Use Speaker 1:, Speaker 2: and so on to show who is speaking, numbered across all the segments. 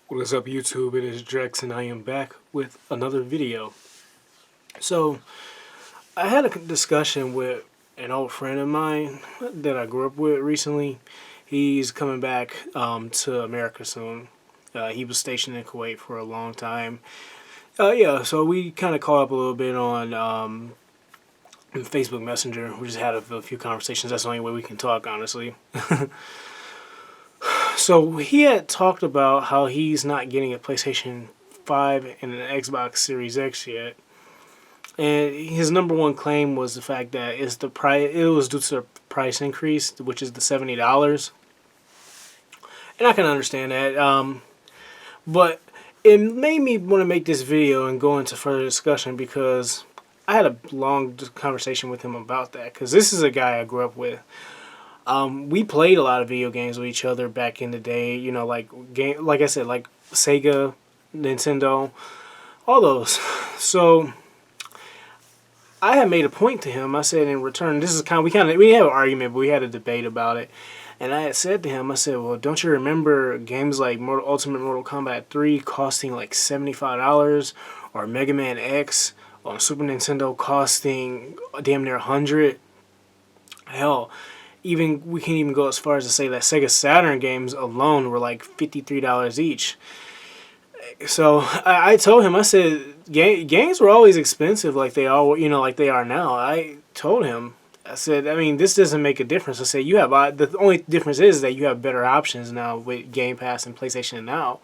Speaker 1: What is up, YouTube? It is Drex, and I am back with another video. So, I had a discussion with an old friend of mine that I grew up with recently. He's coming back to America soon. He was stationed in Kuwait for a long time. Yeah, so we kind of caught up a little bit on Facebook Messenger. We just had a few conversations. That's the only way we can talk, honestly. So he had talked about how he's not getting a PlayStation 5 and an Xbox Series X yet. And his number one claim was the fact that it's the price. It was due to the price increase, which is the $70. And I can understand that. But it made me want to make this video and go into further discussion because I had a long conversation with him about that. Because this is a guy I grew up with. We played a lot of video games with each other back in the day. You know, like I said, like Sega, Nintendo, all those. So I had made a point to him. I said in return, this is we didn't have an argument, but we had a debate about it. And I had said to him, I said, well, don't you remember games like Ultimate Mortal Kombat 3 costing like $75, or Mega Man X on Super Nintendo costing damn near 100? Hell, even we can't even go as far as to say that Sega Saturn games alone were like $53 each. So I told him, I said, games were always expensive, like they all, like they are now. I told him, I said, I mean, this doesn't make a difference. I said, you have the only difference is that you have better options now with Game Pass and PlayStation Now.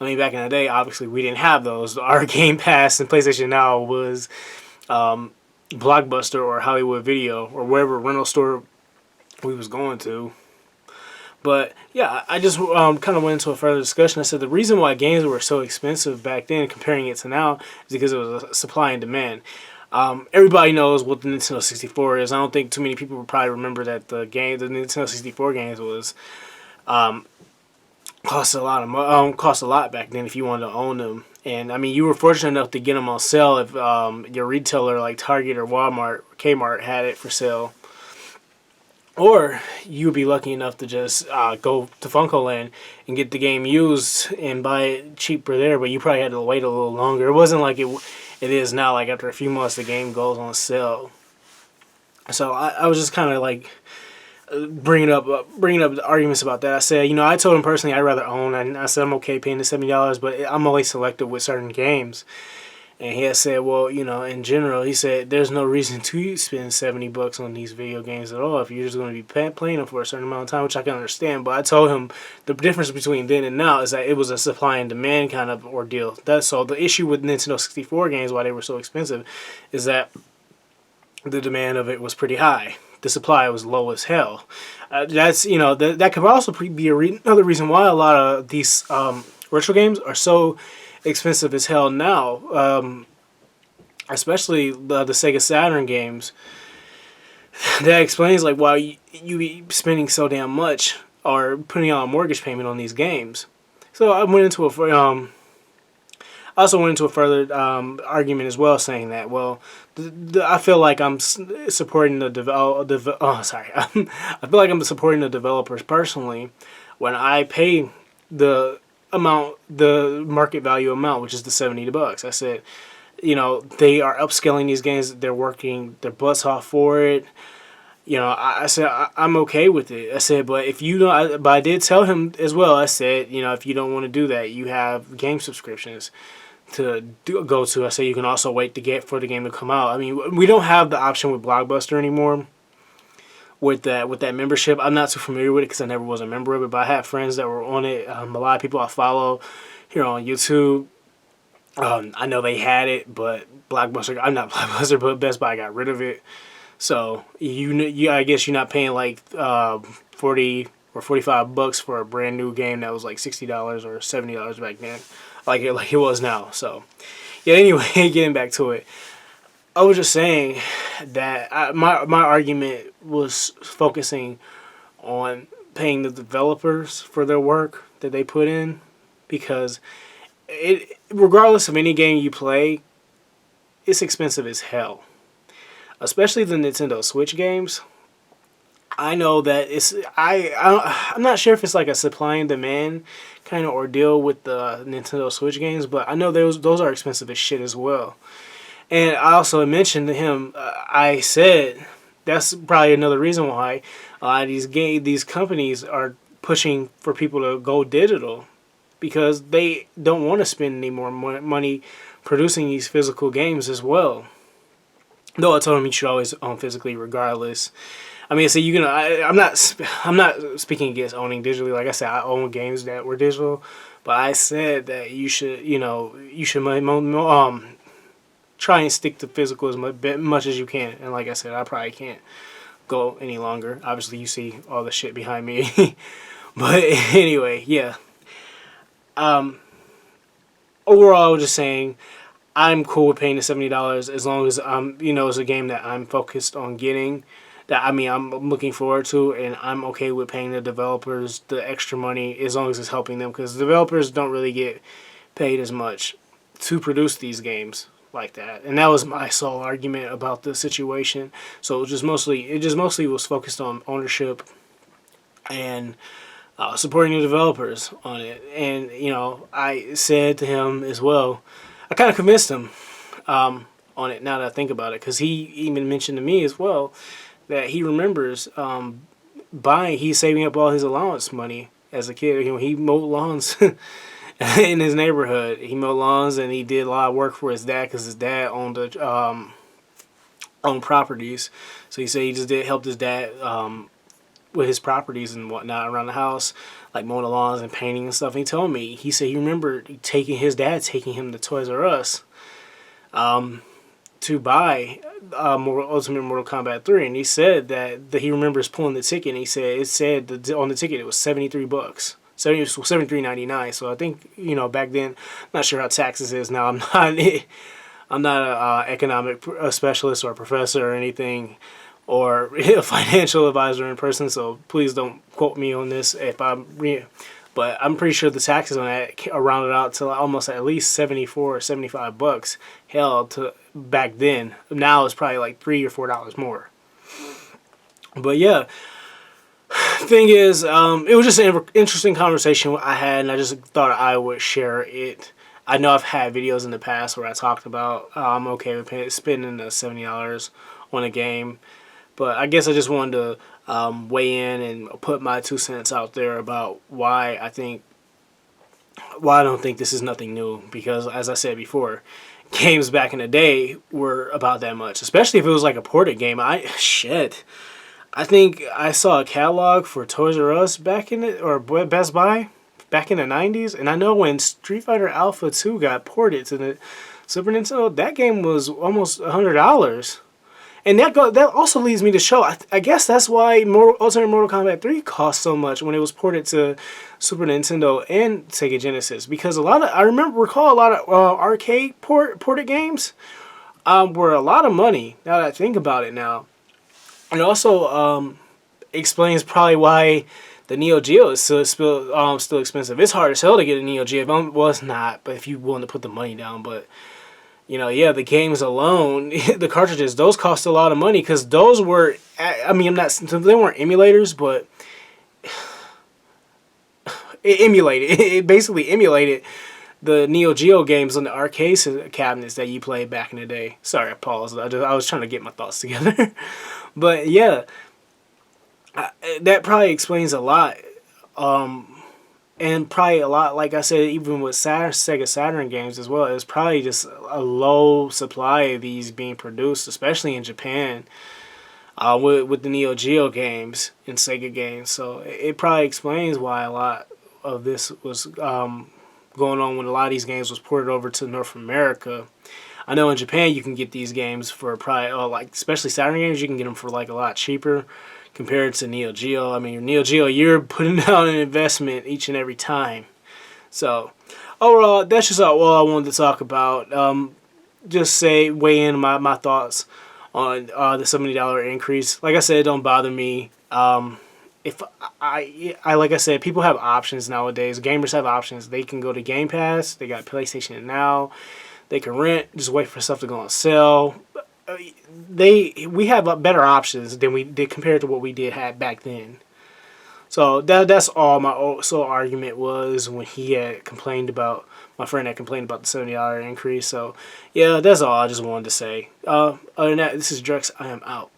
Speaker 1: I mean, back in the day, obviously we didn't have those. Our Game Pass and PlayStation Now was Blockbuster or Hollywood Video or wherever rental store we was going to. But yeah, I just kind of went into a further discussion. I said the reason why games were so expensive back then, comparing it to now, is because it was a supply and demand. Everybody knows what the Nintendo 64 is. I don't think too many people would probably remember that the Nintendo 64 games was cost a lot back then if you wanted to own them. And I mean, you were fortunate enough to get them on sale if your retailer like Target or Walmart or Kmart had it for sale. Or you would be lucky enough to just go to FuncoLand and get the game used and buy it cheaper there, but you probably had to wait a little longer. It wasn't like it is now, like after a few months the game goes on sale. So I was just kind of like bringing up the arguments about that. I said, I told him personally I'd rather own, and I said I'm okay paying the $70, but I'm only selective with certain games. And he had said, well, in general, he said there's no reason to spend $70 on these video games at all if you're just going to be playing them for a certain amount of time, which I can understand. But I told him the difference between then and now is that it was a supply and demand kind of ordeal. That's all. The issue with Nintendo 64 games, why they were so expensive, is that the demand of it was pretty high. The supply was low as hell. That could also be another reason why a lot of these retro games are so expensive as hell now, especially the Sega Saturn games. That explains like why you be spending so damn much or putting out a mortgage payment on these games. So I also went into a further argument as well, saying that I feel like I'm supporting I feel like I'm supporting the developers personally when I pay the market value amount, which is the $70. I said, they are upscaling these games. They're working their butts off for it. I said I'm okay with it. I said, but if you don't, but I did tell him as well. I said, if you don't want to do that, you have game subscriptions to go to. I said you can also wait to get for the game to come out. I mean, we don't have the option with Blockbuster anymore. With that membership, I'm not too familiar with it because I never was a member of it, but I have friends that were on it. A lot of people I follow here on YouTube, I know they had it, but Blockbuster, I'm not Blockbuster, but Best Buy got rid of it. So I guess you're not paying like $40 or $45 for a brand new game that was like $60 or $70 back then, like it was now. So yeah. Anyway, getting back to it. I was just saying that my argument was focusing on paying the developers for their work that they put in, because regardless of any game you play, it's expensive as hell. Especially the Nintendo Switch games. I know that I'm not sure if it's like a supply and demand kind of ordeal with the Nintendo Switch games, but I know those are expensive as shit as well. And I also mentioned to him, I said that's probably another reason why these companies are pushing for people to go digital, because they don't want to spend any more money producing these physical games as well. Though I told him you should always own physically regardless. I mean, so you can. I'm not speaking against owning digitally. Like I said, I own games that were digital, but I said that you should, try and stick to physical as much as you can. And like I said, I probably can't go any longer. Obviously, you see all the shit behind me. But anyway, yeah. Um, Overall, I was just saying I'm cool with paying the $70 as long as it's a game that I'm focused on getting. That I'm looking forward to, and I'm okay with paying the developers the extra money as long as it's helping them, because developers don't really get paid as much to produce these games like that. And that was my sole argument about the situation. So it just mostly was focused on ownership and supporting the developers on it. And I said to him as well, I kind of convinced him on it now that I think about it, because he even mentioned to me as well that he remembers he's saving up all his allowance money as a kid. He mowed lawns in his neighborhood. He mowed lawns, and he did a lot of work for his dad, because his dad owned properties. So he said he just did help his dad with his properties and whatnot around the house, like mowing the lawns and painting and stuff. And he told me, he said he remembered his dad taking him to Toys R Us to buy Ultimate Mortal Kombat 3, and he said that he remembers pulling the ticket, and he said on the ticket it was $73. So it was $73.99. So I think back then, I'm not sure how taxes is now. I'm not an economic specialist or a professor or anything, or a financial advisor in person. So please don't quote me on this but I'm pretty sure the taxes on that rounded out to almost at least 74 or $75. Hell, to back then. Now it's probably like $3 or $4 more. But yeah, thing is, it was just an interesting conversation I had, and I just thought I would share it. I know I've had videos in the past where I talked about I'm okay with spending the $70 on a game, but I guess I just wanted to weigh in and put my 2 cents out there about why I don't think this is nothing new. Because as I said before, games back in the day were about that much, especially if it was like a ported game. I think I saw a catalog for Toys R Us or Best Buy back in the 90s, and I know when Street Fighter Alpha 2 got ported to the Super Nintendo, that game was almost $100. And that also leads me to show, I guess that's why Ultimate Mortal Kombat 3 cost so much when it was ported to Super Nintendo and Sega Genesis. Because I recall a lot of arcade ported games were a lot of money, now that I think about it now. And also explains probably why the Neo Geo is still expensive. It's hard as hell to get a Neo Geo. Well, it's not, but if you willing to put the money down. But the games alone, the cartridges, those cost a lot of money, because those were, they weren't emulators, but it basically emulated the Neo Geo games on the arcade cabinets that you played back in the day. Sorry, I paused. I was trying to get my thoughts together. But yeah, that probably explains a lot. And probably a lot, like I said, even with Sega Saturn games as well, it's probably just a low supply of these being produced, especially in Japan, with the Neo Geo games and Sega games. So it probably explains why a lot of this was going on when a lot of these games was ported over to North America. I know in Japan you can get these games for probably, especially Saturn games, you can get them for like a lot cheaper compared to Neo Geo. I mean, Neo Geo, you're putting down an investment each and every time. So, overall, that's just all I wanted to talk about. Weigh in my thoughts on the $70 increase. Like I said, it don't bother me. If like I said, people have options nowadays. Gamers have options. They can go to Game Pass. They got PlayStation Now. They can rent. Just wait for stuff to go on sale. we have better options than we did compared to what we did had back then. So that's all my sole argument was when he had complained about my friend had complained about the $70 increase. So yeah, that's all I just wanted to say. Other than that, this is Drex. I am out.